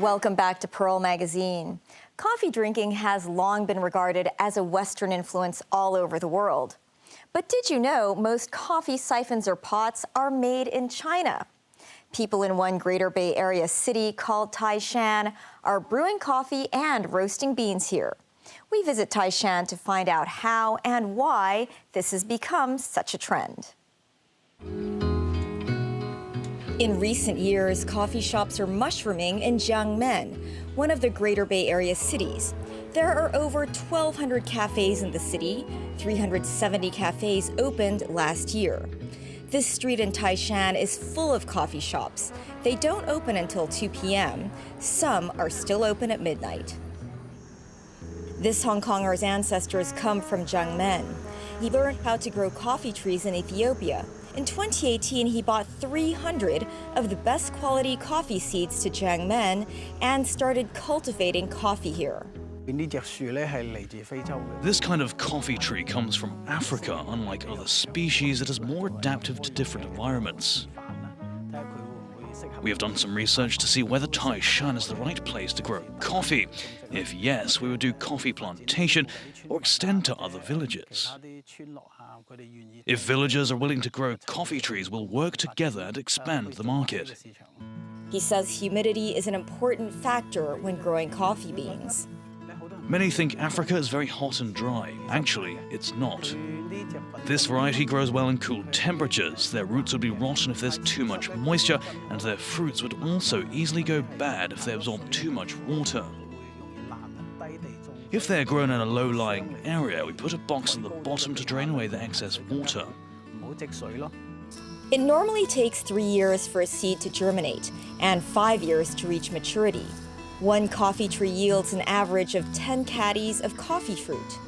Welcome back to Pearl Magazine. Coffee drinking has long been regarded as a Western influence all over the world. But did you know most coffee siphons or pots are made in China? People in one Greater Bay Area city called Taishan are brewing coffee and roasting beans here. We visit Taishan to find out how and why this has become such a trend. In recent years, coffee shops are mushrooming in Jiangmen, one of the Greater Bay Area cities. There are over 1,200 cafes in the city. 370 cafes opened last year. This street in Taishan is full of coffee shops. They don't open until 2 p.m. Some are still open at midnight. This Hong Konger's ancestors come from Jiangmen. He learned how to grow coffee trees in Ethiopia. In 2018, he bought 300 of the best quality coffee seeds to Jiangmen and started cultivating coffee here. This kind of coffee tree comes from Africa. Unlike other species, it is more adaptive to different environments. We have done some research to see whether Taishan is the right place to grow coffee. If yes, we would do coffee plantation or extend to other villages. If villagers are willing to grow coffee trees, we'll work together and expand the market. He says humidity is an important factor when growing coffee beans. Many think Africa is very hot and dry. Actually, it's not. This variety grows well in cool temperatures. Their roots would be rotten if there's too much moisture, and their fruits would also easily go bad if they absorb too much water. If they're grown in a low-lying area, we put a box at the bottom to drain away the excess water. It normally takes 3 years for a seed to germinate and 5 years to reach maturity. One coffee tree yields an average of 10 caddies of coffee fruit.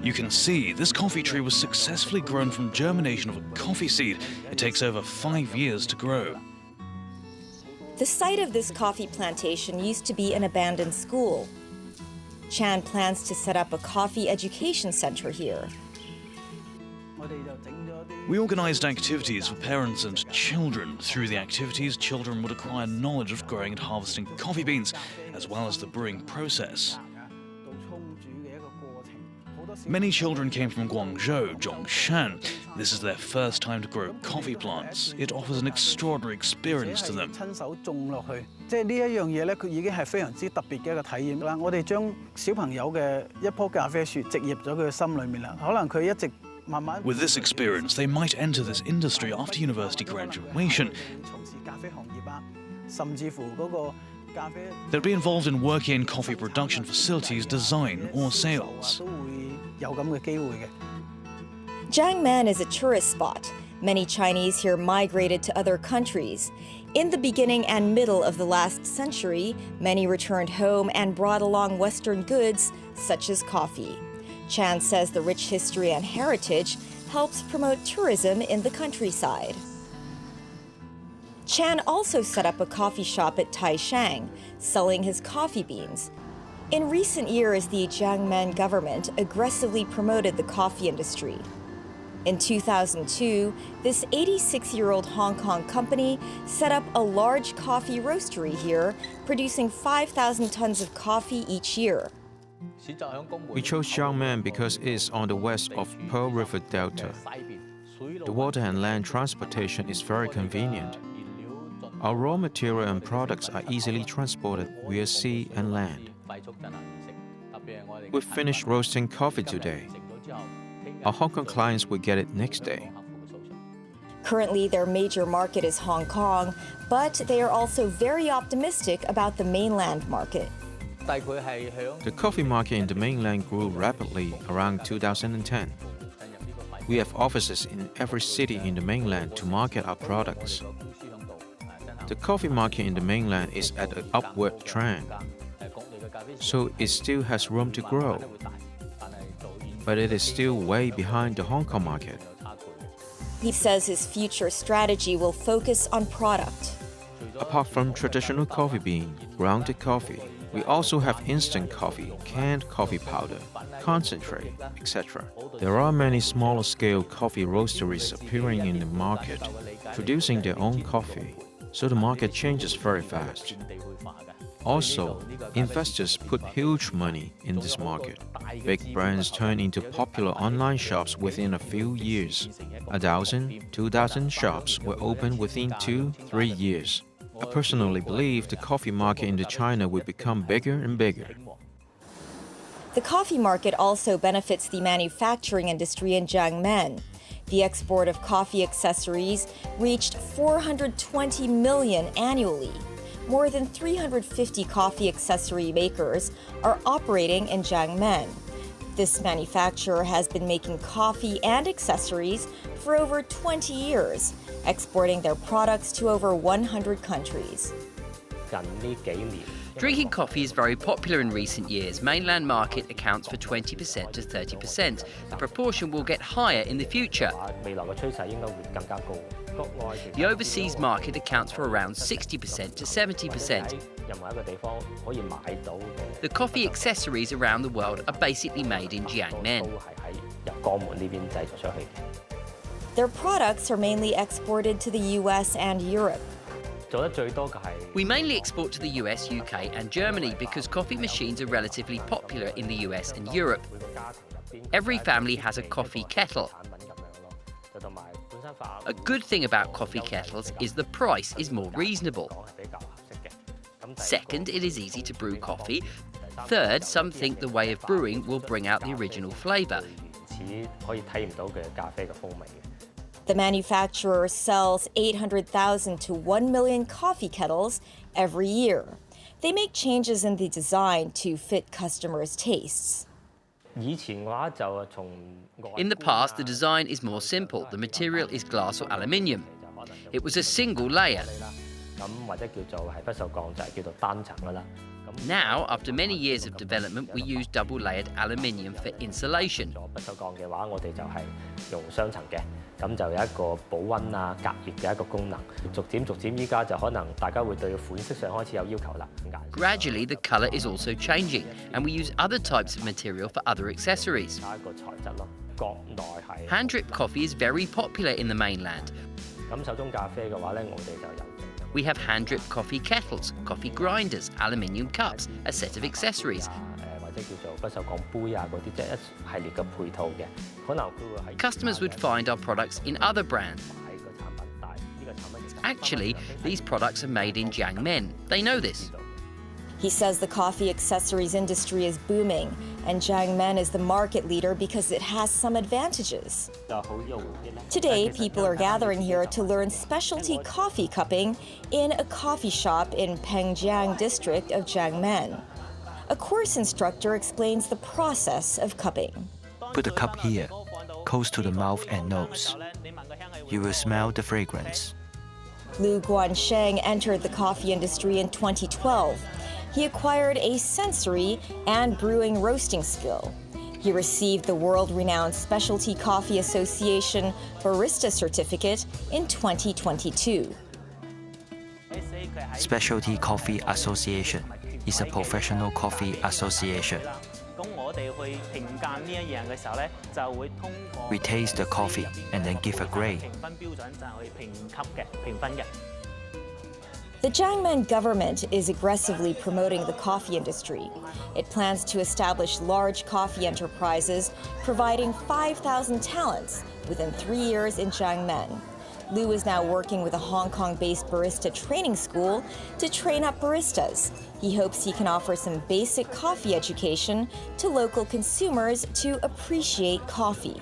You can see this coffee tree was successfully grown from germination of a coffee seed. It takes over 5 years to grow. The site of this coffee plantation used to be an abandoned school. Chan plans to set up a coffee education center here. We organized activities for parents and children. Through the activities, children would acquire knowledge of growing and harvesting coffee beans, as well as the brewing process. Many children came from Guangzhou, Zhongshan. This is their first time to grow coffee plants. It offers an extraordinary experience to them. With this experience, they might enter this industry after university graduation. They'll be involved in working in coffee production facilities, design or sales. Jiangmen is a tourist spot. Many Chinese here migrated to other countries. In the beginning and middle of the last century, many returned home and brought along Western goods, such as coffee. Chan says the rich history and heritage helps promote tourism in the countryside. Chan also set up a coffee shop at Taishan, selling his coffee beans. In recent years, the Jiangmen government aggressively promoted the coffee industry. In 2002, this 86-year-old Hong Kong company set up a large coffee roastery here, producing 5,000 tons of coffee each year. We chose Jiangmen because it is on the west of Pearl River Delta. The water and land transportation is very convenient. Our raw material and products are easily transported via sea and land. We've finished roasting coffee today. Our Hong Kong clients will get it next day. Currently, their major market is Hong Kong, but they are also very optimistic about the mainland market. The coffee market in the mainland grew rapidly around 2010. We have offices in every city in the mainland to market our products. The coffee market in the mainland is at an upward trend, so it still has room to grow. But it is still way behind the Hong Kong market. He says his future strategy will focus on product. Apart from traditional coffee bean, grounded coffee, we also have instant coffee, canned coffee powder, concentrate, etc. There are many smaller-scale coffee roasteries appearing in the market, producing their own coffee. so the market changes very fast. Also, investors put huge money in this market. Big brands turn into popular online shops within a few years. 1,000, 2,000 shops were opened within 2-3 years. I personally believe the coffee market in China will become bigger and bigger. The coffee market also benefits the manufacturing industry in Jiangmen. The export of coffee accessories reached 420 million annually. More than 350 coffee accessory makers are operating in Jiangmen. This manufacturer has been making coffee and accessories for over 20 years, exporting their products to over 100 countries. Drinking coffee is very popular in recent years. Mainland market accounts for 20% to 30%. The proportion will get higher in the future. The overseas market accounts for around 60% to 70%. The coffee accessories around the world are basically made in Jiangmen. Their products are mainly exported to the US and Europe. We mainly export to the US, UK and Germany because coffee machines are relatively popular in the US and Europe. Every family has a coffee kettle. A good thing about coffee kettles is the price is more reasonable. Second, it is easy to brew coffee. Third, some think the way of brewing will bring out the original flavour. The manufacturer sells 800,000 to 1 million coffee kettles every year. They make changes in the design to fit customers' tastes. In the past, the design is more simple. The material is glass or aluminium. It was a single layer. Now, after many years of development, we use double-layered aluminium for insulation. Gradually, the colour is also changing, and we use other types of material for other accessories. Hand-drip coffee is very popular in the mainland. We have hand-drip coffee kettles, coffee grinders, aluminium cups, a set of accessories. Customers would find our products in other brands. Actually, these products are made in Jiangmen. They know this. He says the coffee accessories industry is booming, and Jiangmen is the market leader because it has some advantages. Today, people are gathering here to learn specialty coffee cupping in a coffee shop in Pengjiang district of Jiangmen. A course instructor explains the process of cupping. Put the cup here, close to the mouth and nose. You will smell the fragrance. Lu Guansheng entered the coffee industry in 2012. He acquired a sensory and brewing roasting skill. He received the world-renowned Specialty Coffee Association Barista Certificate in 2022. Specialty Coffee Association is a professional coffee association. We taste the coffee and then give a grade. The Jiangmen government is aggressively promoting the coffee industry. It plans to establish large coffee enterprises, providing 5,000 talents within 3 years in Jiangmen. Lu is now working with a Hong Kong-based barista training school to train up baristas. He hopes he can offer some basic coffee education to local consumers to appreciate coffee.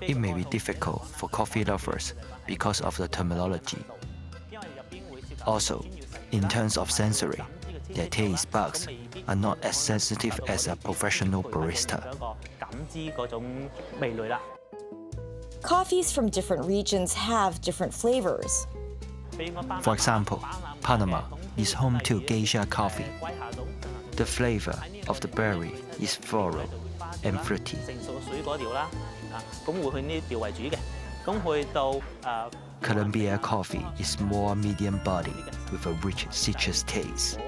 It may be difficult for coffee lovers because of the terminology. Also, in terms of sensory, their taste buds are not as sensitive as a professional barista. Coffees from different regions have different flavors. For example, Panama is home to geisha coffee. The flavor of the berry is floral and fruity. Colombia coffee is more medium body with a rich citrus taste.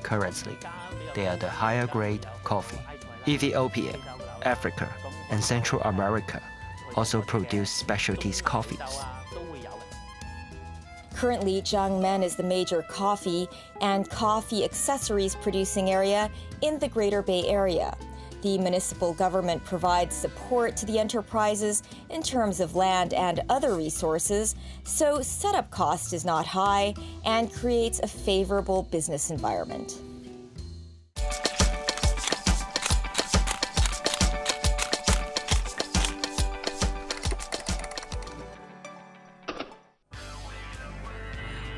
Currently, they are the higher grade coffee. Ethiopia, Africa, and Central America also produce specialties coffees. Currently, Jiangmen is the major coffee and coffee accessories producing area in the Greater Bay Area. The municipal government provides support to the enterprises in terms of land and other resources, so setup cost is not high and creates a favorable business environment.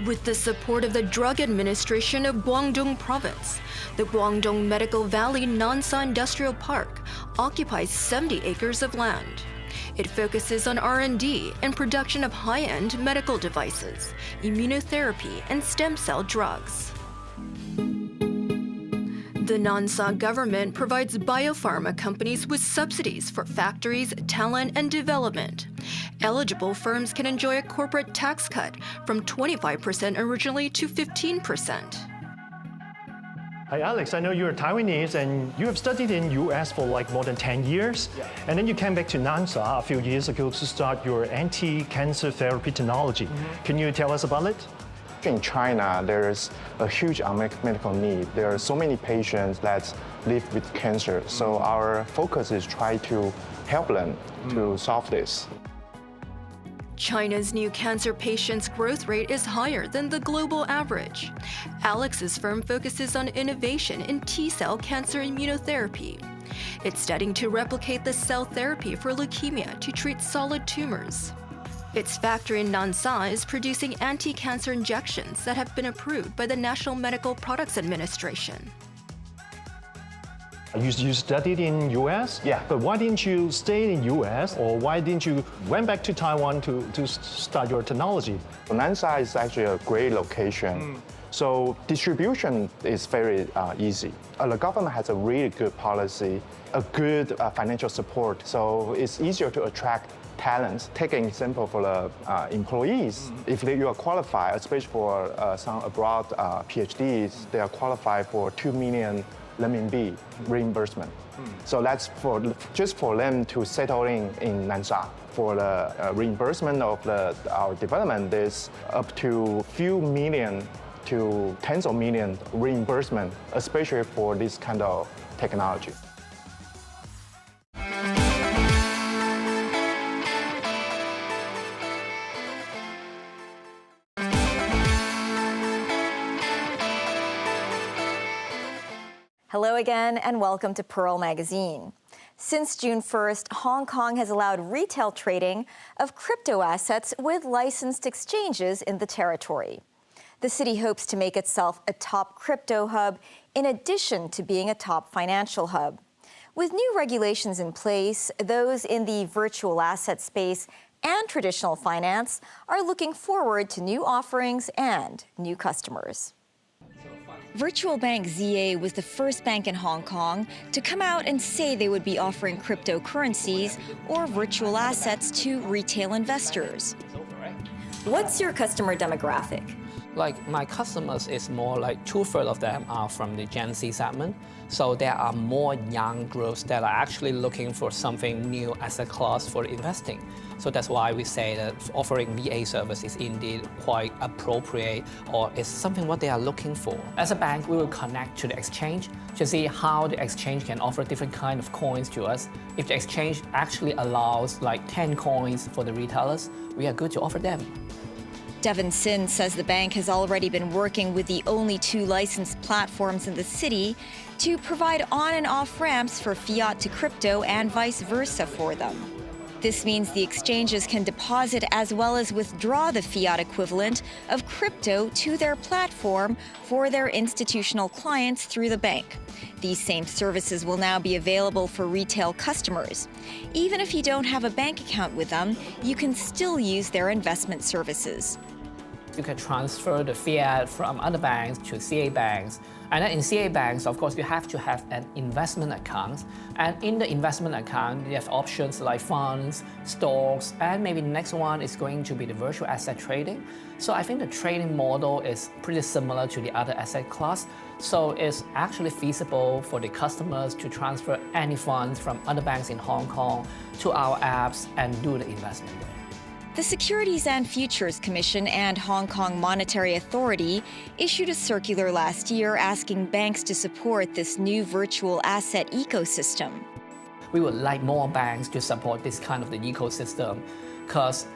With the support of the Drug Administration of Guangdong Province, the Guangdong Medical Valley Nansha Industrial Park occupies 70 acres of land. It focuses on R&D and production of high-end medical devices, immunotherapy, and stem cell drugs. The Nansha government provides biopharma companies with subsidies for factories, talent, and development. Eligible firms can enjoy a corporate tax cut from 25% originally to 15%. Hi Alex, I know you're Taiwanese and you have studied in US for like more than 10 years. Yeah. And then you came back to Nansha a few years ago to start your anti-cancer therapy technology. Can you tell us about it? In China, there's a huge unmet medical need. There are so many patients that live with cancer. So our focus is try to help them to solve this. China's new cancer patients' growth rate is higher than the global average. Alex's firm focuses on innovation in T-cell cancer immunotherapy. It's studying to replicate the cell therapy for leukemia to treat solid tumors. Its factory in Nansha is producing anti-cancer injections that have been approved by the National Medical Products Administration. You studied in US? Yeah. But why didn't you stay in US, or why didn't you went back to Taiwan to start your technology? Nansha is actually a great location. So distribution is very easy. The government has a really good policy, a good financial support. So it's easier to attract talents. Take an example for the employees. If you are qualified, especially for some abroad PhDs, they are qualified for 2 million renminbi reimbursement. So that's just for them to settle in Nansha. For the reimbursement of our development, there's up to few million to tens of millions reimbursement, especially for this kind of technology. Hello again and welcome to Pearl Magazine. Since June 1st, Hong Kong has allowed retail trading of crypto assets with licensed exchanges in the territory. The city hopes to make itself a top crypto hub in addition to being a top financial hub. With new regulations in place, those in the virtual asset space and traditional finance are looking forward to new offerings and new customers. Virtual bank ZA was the first bank in Hong Kong to come out and say they would be offering cryptocurrencies or virtual assets to retail investors. What's your customer demographic? Like my customers is more like 2/3 of them are from the Gen Z segment. So there are more young groups that are actually looking for something new asset class for investing. So that's why we say that offering VA service is indeed quite appropriate, or is something what they are looking for. As a bank, we will connect to the exchange to see how the exchange can offer different kind of coins to us. If the exchange actually allows like 10 coins for the retailers, we are good to offer them. Devin Sin says the bank has already been working with the only 2 licensed platforms in the city to provide on and off ramps for fiat to crypto and vice versa for them. This means the exchanges can deposit as well as withdraw the fiat equivalent of crypto to their platform for their institutional clients through the bank. These same services will now be available for retail customers. Even if you don't have a bank account with them, you can still use their investment services. You can transfer the fiat from other banks to CA banks. And then in CA banks, of course, you have to have an investment account. And in the investment account, you have options like funds, stocks, and maybe the next one is going to be the virtual asset trading. So I think the trading model is pretty similar to the other asset class. So it's actually feasible for the customers to transfer any funds from other banks in Hong Kong to our apps and do the investment there. The Securities and Futures Commission and Hong Kong Monetary Authority issued a circular last year asking banks to support this new virtual asset ecosystem. We would like more banks to support this kind of the ecosystem, because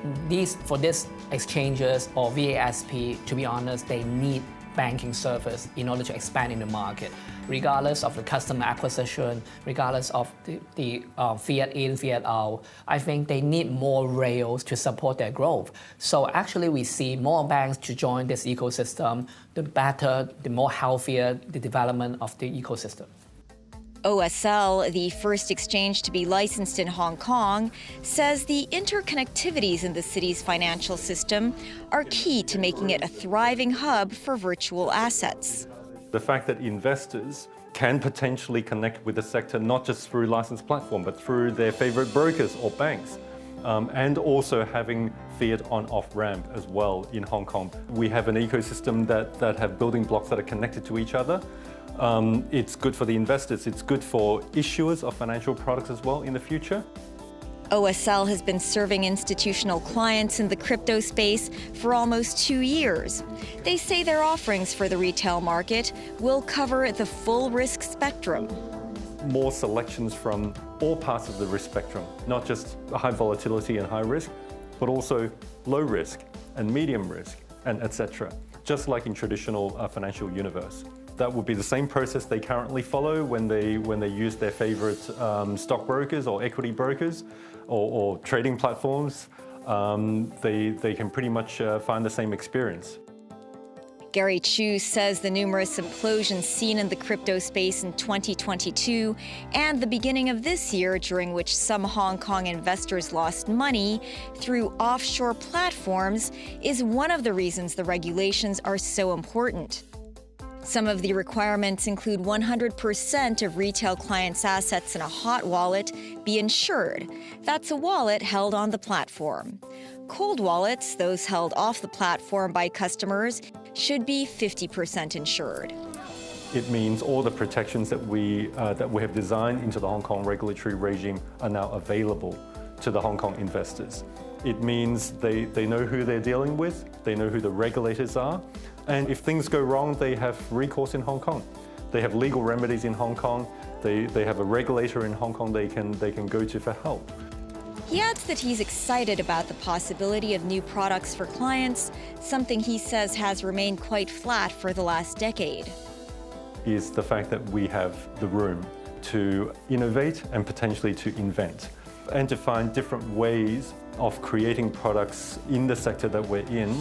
for these exchanges or VASP, to be honest, they need banking service in order to expand in the market, regardless of the customer acquisition, regardless of the fiat in, fiat out. I think they need more rails to support their growth. So actually we see more banks to join this ecosystem, the better, the more healthier the development of the ecosystem. OSL, the first exchange to be licensed in Hong Kong, says the interconnectivities in the city's financial system are key to making it a thriving hub for virtual assets. The fact that investors can potentially connect with the sector not just through licensed platform, but through their favorite brokers or banks, and also having fiat on-off ramp as well in Hong Kong. We have an ecosystem that have building blocks that are connected to each other. It's good for the investors, it's good for issuers of financial products as well in the future. OSL has been serving institutional clients in the crypto space for almost 2 years. They say their offerings for the retail market will cover the full risk spectrum. More selections from all parts of the risk spectrum, not just high volatility and high risk, but also low risk and medium risk and etc. Just like in traditional financial universe. That would be the same process they currently follow when they use their favorite stockbrokers or equity brokers or trading platforms. They can pretty much find the same experience. Gary Chu says the numerous implosions seen in the crypto space in 2022 and the beginning of this year, during which some Hong Kong investors lost money through offshore platforms, is one of the reasons the regulations are so important. Some of the requirements include 100% of retail clients' assets in a hot wallet be insured. That's a wallet held on the platform. Cold wallets, those held off the platform by customers, should be 50% insured. It means all the protections that we have designed into the Hong Kong regulatory regime are now available to the Hong Kong investors. It means they know who they're dealing with, they know who the regulators are, and if things go wrong, they have recourse in Hong Kong. They have legal remedies in Hong Kong, they have a regulator in Hong Kong they can go to for help. He adds that he's excited about the possibility of new products for clients, something he says has remained quite flat for the last decade. Is the fact that we have the room to innovate and potentially to invent, and to find different ways of creating products in the sector that we're in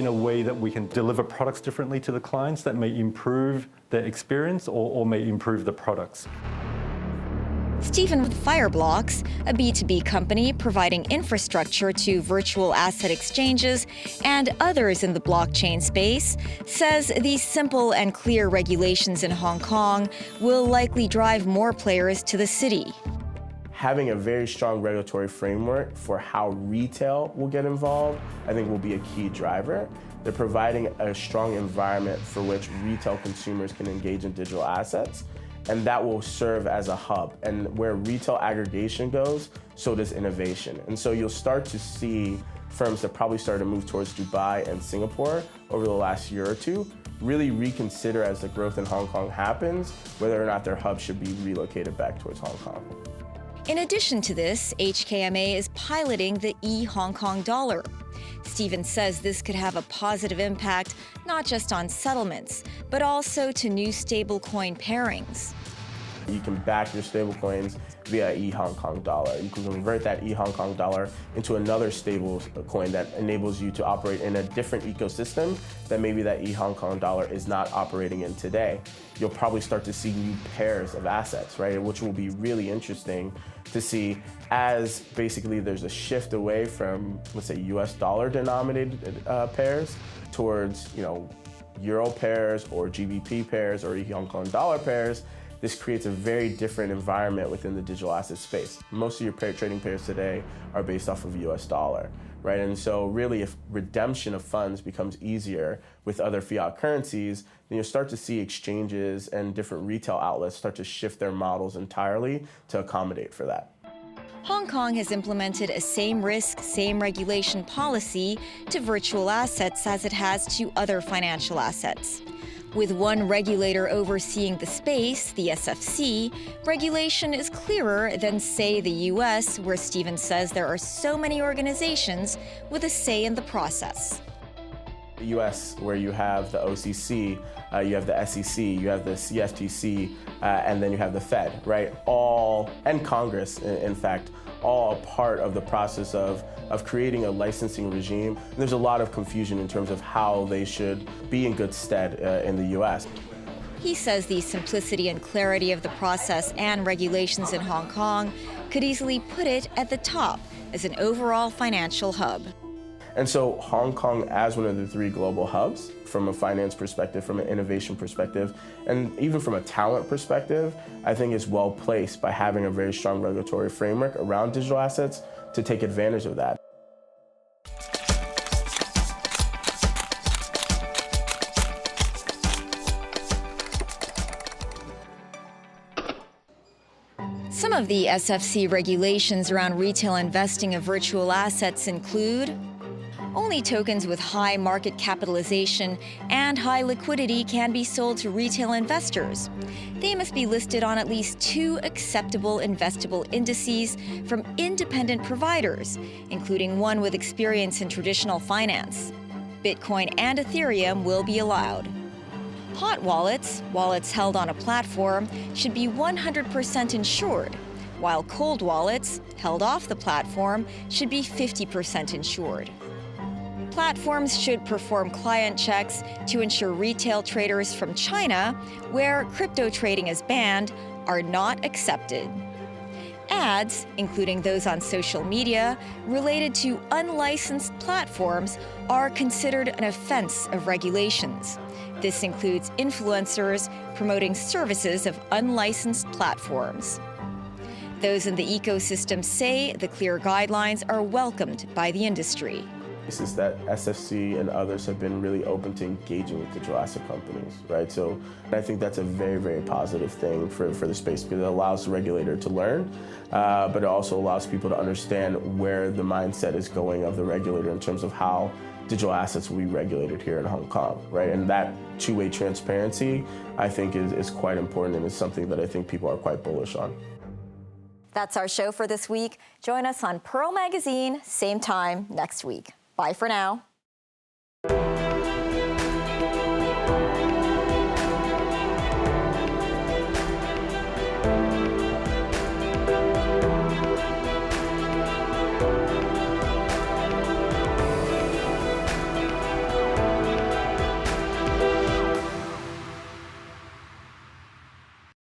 a way that we can deliver products differently to the clients that may improve their experience or may improve the products. Stephen with Fireblocks, a B2B company providing infrastructure to virtual asset exchanges and others in the blockchain space, says these simple and clear regulations in Hong Kong will likely drive more players to the city. Having a very strong regulatory framework for how retail will get involved, I think will be a key driver. They're providing a strong environment for which retail consumers can engage in digital assets, and that will serve as a hub. And where retail aggregation goes, so does innovation. And so you'll start to see firms that probably started to move towards Dubai and Singapore over the last year or two really reconsider, as the growth in Hong Kong happens, whether or not their hub should be relocated back towards Hong Kong. In addition to this, HKMA is piloting the e-Hong Kong dollar. Stephen says this could have a positive impact not just on settlements, but also to new stablecoin pairings. You can back your stablecoins via e-Hong Kong dollar. You can convert that e-Hong Kong dollar into another stable coin that enables you to operate in a different ecosystem that maybe that e-Hong Kong dollar is not operating in today. You'll probably start to see new pairs of assets, right? Which will be really interesting to see as basically there's a shift away from, let's say, US dollar denominated pairs towards, Euro pairs or GBP pairs or e-Hong Kong dollar pairs. This creates a very different environment within the digital asset space. Most of your trading pairs today are based off of US dollar, right? And so really if redemption of funds becomes easier with other fiat currencies, then you'll start to see exchanges and different retail outlets start to shift their models entirely to accommodate for that. Hong Kong has implemented a same risk, same regulation policy to virtual assets as it has to other financial assets. With one regulator overseeing the space, the SFC, regulation is clearer than, say, the US, where Stephen says there are so many organizations with a say in the process. The US, where you have the OCC, you have the SEC, you have the CFTC, and then you have the Fed, right? All, and Congress, in fact, all part of the process of creating a licensing regime. And there's a lot of confusion in terms of how they should be in good stead in the US. He says the simplicity and clarity of the process and regulations in Hong Kong could easily put it at the top as an overall financial hub. And so Hong Kong, as one of the 3 global hubs, from a finance perspective, from an innovation perspective, and even from a talent perspective, I think is well placed by having a very strong regulatory framework around digital assets to take advantage of that. Some of the SFC regulations around retail investing of virtual assets include only tokens with high market capitalization and high liquidity can be sold to retail investors. They must be listed on at least 2 acceptable investable indices from independent providers, including one with experience in traditional finance. Bitcoin and Ethereum will be allowed. Hot wallets, wallets held on a platform, should be 100% insured, while cold wallets, held off the platform, should be 50% insured. Platforms should perform client checks to ensure retail traders from China, where crypto trading is banned, are not accepted. Ads, including those on social media, related to unlicensed platforms are considered an offense of regulations. This includes influencers promoting services of unlicensed platforms. Those in the ecosystem say the clear guidelines are welcomed by the industry. Is that SFC and others have been really open to engaging with digital asset companies, right? So I think that's a very, very positive thing for the space because it allows the regulator to learn, but it also allows people to understand where the mindset is going of the regulator in terms of how digital assets will be regulated here in Hong Kong, right? And that two-way transparency, I think, is quite important and is something that I think people are quite bullish on. That's our show for this week. Join us on Pearl Magazine, same time next week. Bye for now.